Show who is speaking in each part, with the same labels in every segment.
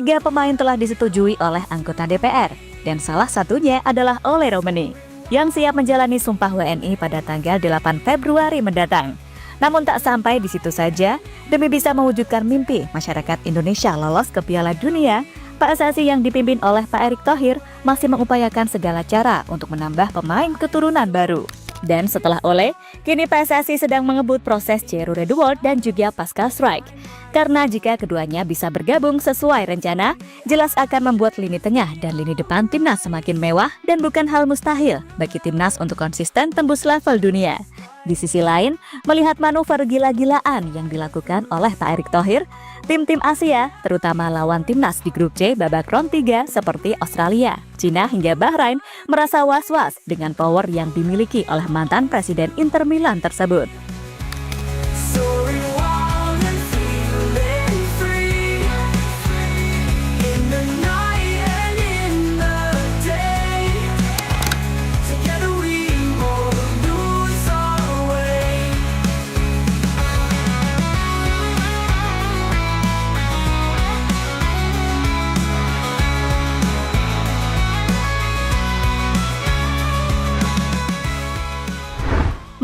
Speaker 1: 3 pemain telah disetujui oleh anggota DPR, dan salah satunya adalah Ole Romeni, yang siap menjalani sumpah WNI pada tanggal 8 Februari mendatang. Namun tak sampai di situ saja, demi bisa mewujudkan mimpi masyarakat Indonesia lolos ke Piala Dunia, PSSI yang dipimpin oleh Pak Erick Thohir masih mengupayakan segala cara untuk menambah pemain keturunan baru. Dan setelah Ole, kini PSSI sedang mengebut proses Jero Redwood dan juga Pascal Struijk. Karena jika keduanya bisa bergabung sesuai rencana, jelas akan membuat lini tengah dan lini depan timnas semakin mewah dan bukan hal mustahil bagi timnas untuk konsisten tembus level dunia. Di sisi lain, melihat manuver gila-gilaan yang dilakukan oleh Pak Erick Thohir, tim-tim Asia, terutama lawan timnas di grup C babak round 3 seperti Australia, Cina hingga Bahrain, merasa was-was dengan power yang dimiliki oleh mantan Presiden Inter Milan tersebut.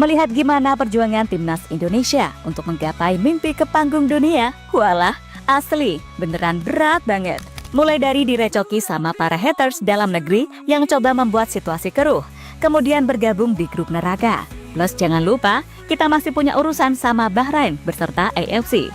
Speaker 1: Melihat gimana perjuangan timnas Indonesia untuk menggapai mimpi ke panggung dunia, walah, asli, beneran berat banget. Mulai dari direcoki sama para haters dalam negeri yang coba membuat situasi keruh, kemudian bergabung di grup neraka. Plus jangan lupa, kita masih punya urusan sama Bahrain beserta AFC.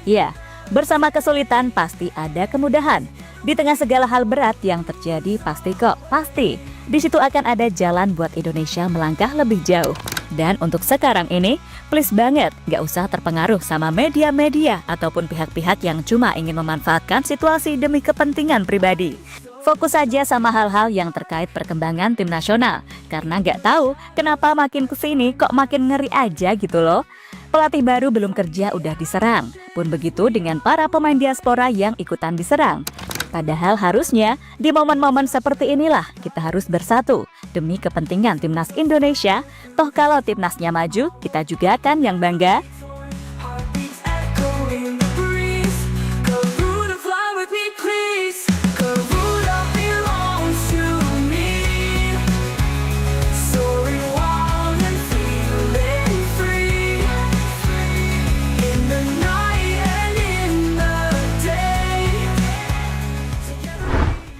Speaker 1: Ya, bersama kesulitan pasti ada kemudahan. Di tengah segala hal berat yang terjadi pasti. Di situ akan ada jalan buat Indonesia melangkah lebih jauh. Dan untuk sekarang ini, please banget gak usah terpengaruh sama media-media ataupun pihak-pihak yang cuma ingin memanfaatkan situasi demi kepentingan pribadi. Fokus saja sama hal-hal yang terkait perkembangan tim nasional. Karena gak tahu kenapa makin kesini kok makin ngeri aja gitu loh. Pelatih baru belum kerja udah diserang. Pun begitu dengan para pemain diaspora yang ikutan diserang. Padahal harusnya di momen-momen seperti inilah kita harus bersatu demi kepentingan timnas Indonesia. Toh kalau timnasnya maju, kita juga kan yang bangga.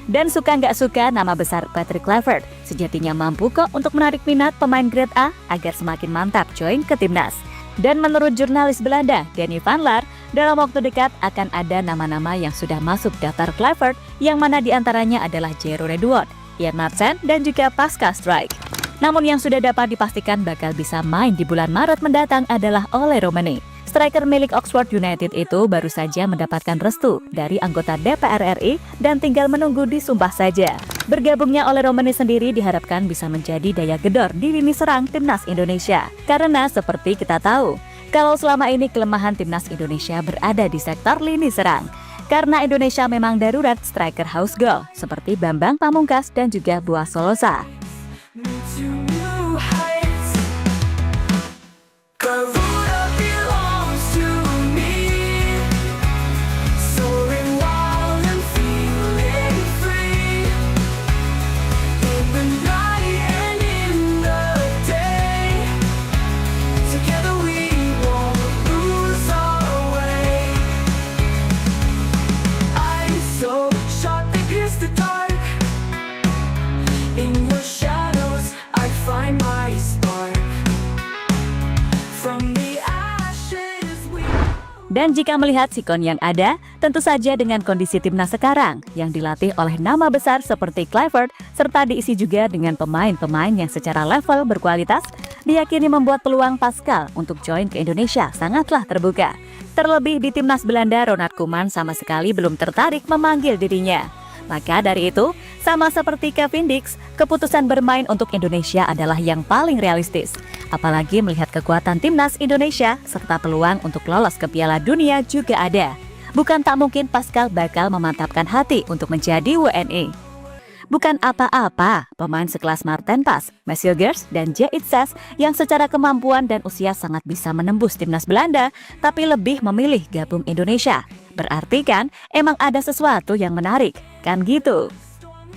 Speaker 1: Dan suka nggak suka nama besar Patrick Kluivert sejatinya mampu kok untuk menarik minat pemain grade A agar semakin mantap join ke timnas. Dan menurut jurnalis Belanda, Danny van Laar, dalam waktu dekat akan ada nama-nama yang sudah masuk daftar Kluivert yang mana diantaranya adalah Jero Redwood, Ian Maatsen, dan juga Pascal Struijk. Namun yang sudah dapat dipastikan bakal bisa main di bulan Maret mendatang adalah Ole Romeni. Striker milik Oxford United itu baru saja mendapatkan restu dari anggota DPR RI dan tinggal menunggu disumpah saja. Bergabungnya Ole Romeni sendiri diharapkan bisa menjadi daya gedor di lini serang timnas Indonesia. Karena seperti kita tahu, kalau selama ini kelemahan timnas Indonesia berada di sektor lini serang. Karena Indonesia memang darurat striker house goal seperti Bambang Pamungkas dan juga Boaz Solosa. Dan jika melihat sikon yang ada, tentu saja dengan kondisi timnas sekarang yang dilatih oleh nama besar seperti Kluivert serta diisi juga dengan pemain-pemain yang secara level berkualitas, diyakini membuat peluang Pascal untuk join ke Indonesia sangatlah terbuka. Terlebih di timnas Belanda, Ronald Koeman sama sekali belum tertarik memanggil dirinya. Maka dari itu, sama seperti Kevin Dix, keputusan bermain untuk Indonesia adalah yang paling realistis. Apalagi melihat kekuatan timnas Indonesia serta peluang untuk lolos ke Piala Dunia juga ada. Bukan tak mungkin Pascal bakal memantapkan hati untuk menjadi WNI. Bukan apa-apa, pemain sekelas Maarten Pas, Marcel Gers, dan Jait Sas yang secara kemampuan dan usia sangat bisa menembus timnas Belanda, tapi lebih memilih gabung Indonesia. Berarti kan emang ada sesuatu yang menarik, kan gitu?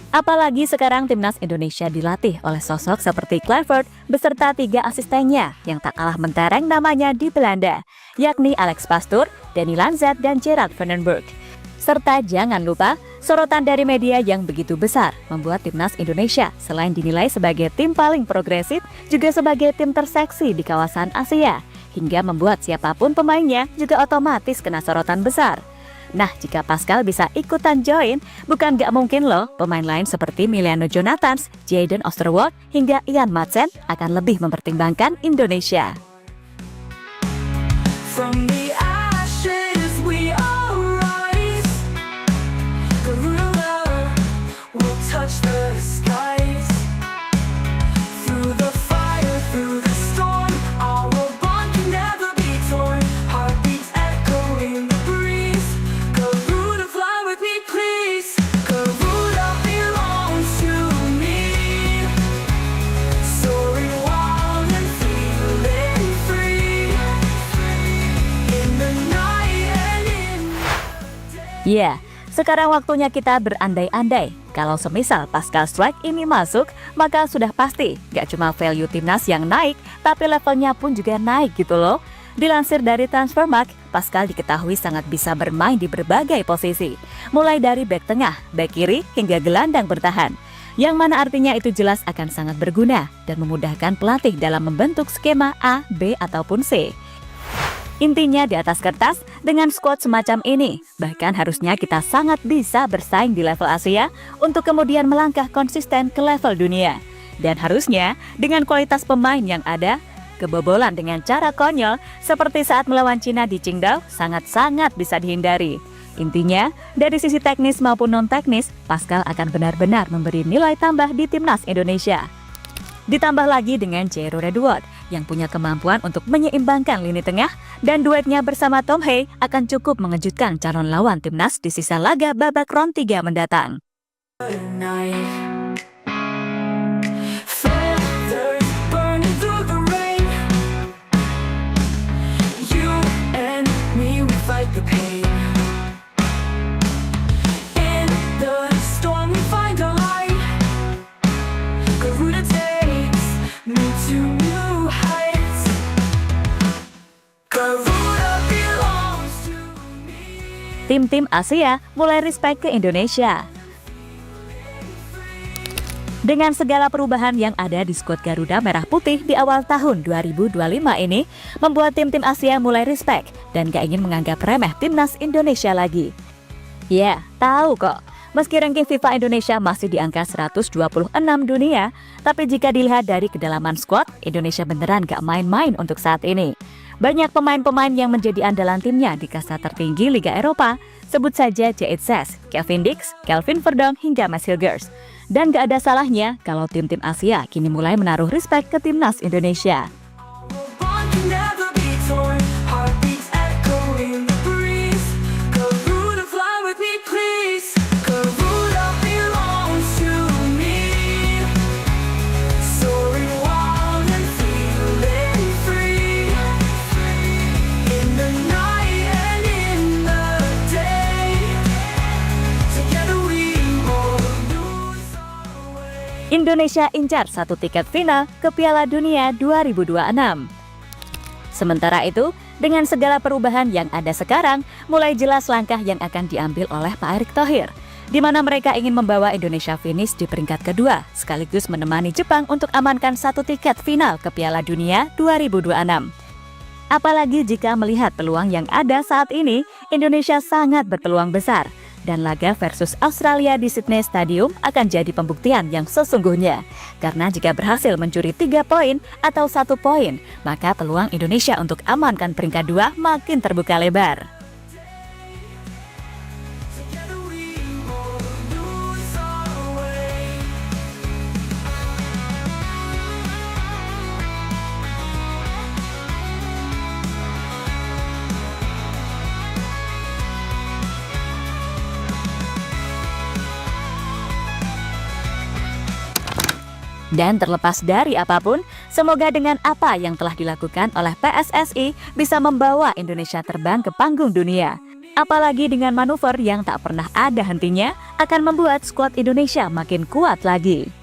Speaker 1: Apalagi sekarang timnas Indonesia dilatih oleh sosok seperti Kluivert beserta 3 asistennya yang tak kalah mentereng namanya di Belanda, yakni Alex Pastoor, Danny Lanzet, dan Gerard Vandenberg. Serta jangan lupa, sorotan dari media yang begitu besar membuat timnas Indonesia selain dinilai sebagai tim paling progresif, juga sebagai tim terseksi di kawasan Asia, hingga membuat siapapun pemainnya juga otomatis kena sorotan besar. Nah, jika Pascal bisa ikutan join, bukan gak mungkin loh pemain lain seperti Emiliano Jonathans, Jayden Oosterwolde, hingga Ian Maatsen akan lebih mempertimbangkan Indonesia.
Speaker 2: From the ashes we all rise. Garuda will touch the skies. Through the fire, through the storm, our bond can never be torn. Heartbeats echoing the breeze. Garuda, fly with me, please. Garuda belongs to me. Soaring wild and feeling free. In the night and in the day.
Speaker 1: Ya, sekarang waktunya kita berandai-andai. Kalau semisal Pascal Strike ini masuk, maka sudah pasti gak cuma value timnas yang naik, tapi levelnya pun juga naik gitu loh. Dilansir dari Transfermarkt, Pascal diketahui sangat bisa bermain di berbagai posisi, mulai dari bek tengah, bek kiri, hingga gelandang bertahan. Yang mana artinya itu jelas akan sangat berguna dan memudahkan pelatih dalam membentuk skema A, B, ataupun C. Intinya di atas kertas, dengan squad semacam ini, bahkan harusnya kita sangat bisa bersaing di level Asia untuk kemudian melangkah konsisten ke level dunia. Dan harusnya dengan kualitas pemain yang ada, kebobolan dengan cara konyol seperti saat melawan Cina di Qingdao sangat-sangat bisa dihindari. Intinya, dari sisi teknis maupun non-teknis, Pascal akan benar-benar memberi nilai tambah di timnas Indonesia. Ditambah lagi dengan Jairo Redwood yang punya kemampuan untuk menyeimbangkan lini tengah, dan duetnya bersama Tom Hea akan cukup mengejutkan calon lawan timnas di sisa laga babak round 3 mendatang.
Speaker 2: Night. Feathers burning through the rain. You and me, we fight the pain. In the storm, we find our light. Garuda takes me to new heights. Garuda belongs to me.
Speaker 1: Tim-tim Asia mulai respect ke Indonesia. Dengan segala perubahan yang ada di skuad Garuda Merah Putih di awal tahun 2025 ini, membuat tim-tim Asia mulai respect dan gak ingin menganggap remeh timnas Indonesia lagi. Ya, tahu kok, meski ranking FIFA Indonesia masih di angka 126 dunia, tapi jika dilihat dari kedalaman skuad, Indonesia beneran gak main-main untuk saat ini. Banyak pemain-pemain yang menjadi andalan timnya di kasta tertinggi Liga Eropa, sebut saja Jayden Sess, Kevin Dix, Kelvin Verdonk, hingga Mads Hilgers. Dan gak ada salahnya kalau tim-tim Asia kini mulai menaruh respect ke timnas Indonesia.
Speaker 2: Our bond can never be torn. Heartbeats echoing the breeze. Garuda, fly with me, please. Garuda belongs to me. Soaring wild and feeling free. In the night and in the day. Together we won't lose our way.
Speaker 1: Indonesia incar 1 tiket final ke Piala Dunia 2026. Sementara itu, dengan segala perubahan yang ada sekarang, mulai jelas langkah yang akan diambil oleh Pak Erick Thohir, di mana mereka ingin membawa Indonesia finish di peringkat kedua, sekaligus menemani Jepang untuk amankan 1 tiket final ke Piala Dunia 2026. Apalagi jika melihat peluang yang ada saat ini, Indonesia sangat berpeluang besar. Dan laga versus Australia di Sydney Stadium akan jadi pembuktian yang sesungguhnya. Karena jika berhasil mencuri 3 poin atau 1 poin, maka peluang Indonesia untuk amankan peringkat 2 makin terbuka lebar.
Speaker 2: Together we won't lose our way.
Speaker 1: Dan terlepas dari apapun, semoga dengan apa yang telah dilakukan oleh PSSI bisa membawa Indonesia terbang ke panggung dunia. Apalagi dengan manuver yang tak pernah ada hentinya, akan membuat skuad Indonesia makin kuat lagi.